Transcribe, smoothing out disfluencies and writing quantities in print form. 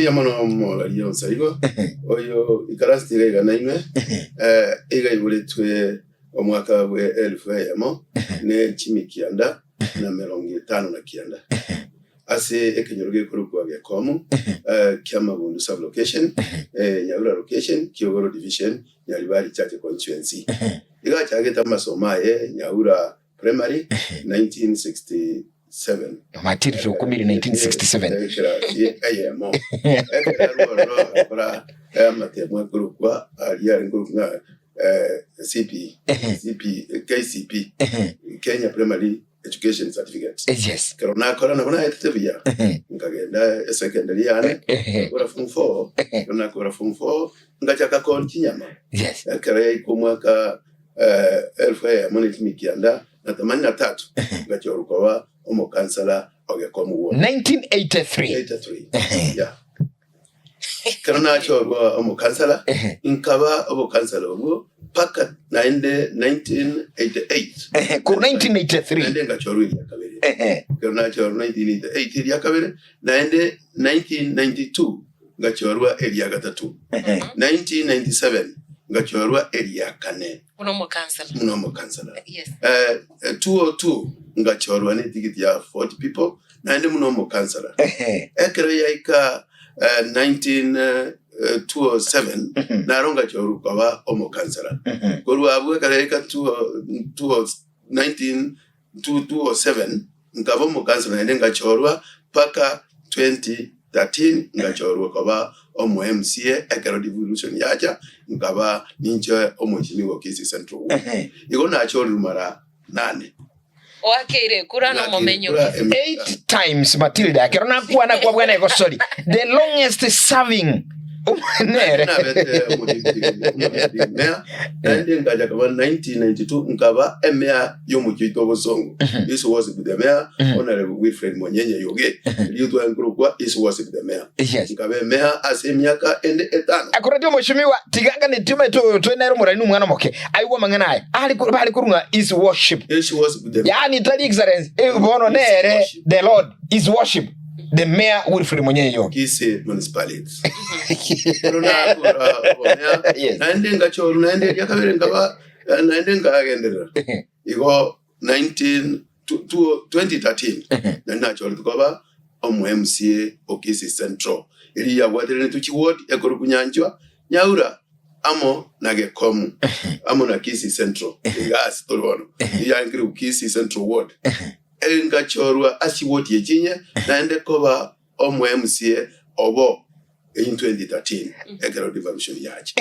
ya mano mola yo saigo oyo ikarasti ga nainwe iga ibuletwe omwaka we 1000 yamo ne chimikianda na 50 na kianda ase ekenyoroge kurugwa bya komu Kyamabundu sub location Nyaura location Kyogoro division Nyaribari church constituency iga chageta masomaye Nyaura primary 1967 matiri to kumiri 1967 ayemo para amatemwe kurugwa ali ngurugwa KCP Kenya Primary Education Certificate. Yes. Karona korana bona etebia. Ngagenda secondary yane. Ora form 4. Karona kora form 4 ngachaka kon kinyama. Yes. Kare kumwaka 1000 moneti mikianda na 83 ngachorukowa omo kansala ogekomu 1983. Yeah. Karona chorwa omo kansala inkaba omo kansala ogo paka 1988 ku 1983 ndenga chorwi yakabere karona chorwa 1988 yakabere na 1992 ngachorwa elia gatatu 1997 ngachorwa elia kane muno mo kansala yes 202 ngachorwa ne ticket ya 40 people na ndi muno mo kansala ekere yaika 207 naronga choru kwa omo kansala koru abwe kareka 207 ngavo mo kansala ndenga chorwa paka 2013 ngachorwa kwa omo MCA ekero devolution yaja ngaba ninche omo chimi wa Kisi Central iko na choru mara 8 wakire kurano momenyo 8 times Matilda kerona kuwa na kwa bwana iko sorry the longest serving nere na bete mea and ngaja kama 1992 nkaba emea yomukito bosongo this was the mayor honorable Wilfred Monyenye yoge liutwa ngurukwa this was the mayor nkaba emea asemiaka ende etano akoratio mheshimiwa tiganga ne tume to nero murani mwana moke aiwa mangana ai ali kurunga is worship this was the yani tali excellence bono nere the lord is worship the mayor Wilfred Monyenye yoge Kisi municipality Corona naende ngachoro naende yakabere ngaba naende ngagendera iko 2013 nanda choro tukaba omu MCA Okisi Central ili ya watere tuchi ward ekoro kunyanjwa Nyaura amo nagekomu amo na Kisi Central gas torono ya ngiri Kisi Central ward ngachorwa asi ward yechinye naende koba omu MCA obo in 2013 ekero devolution yaje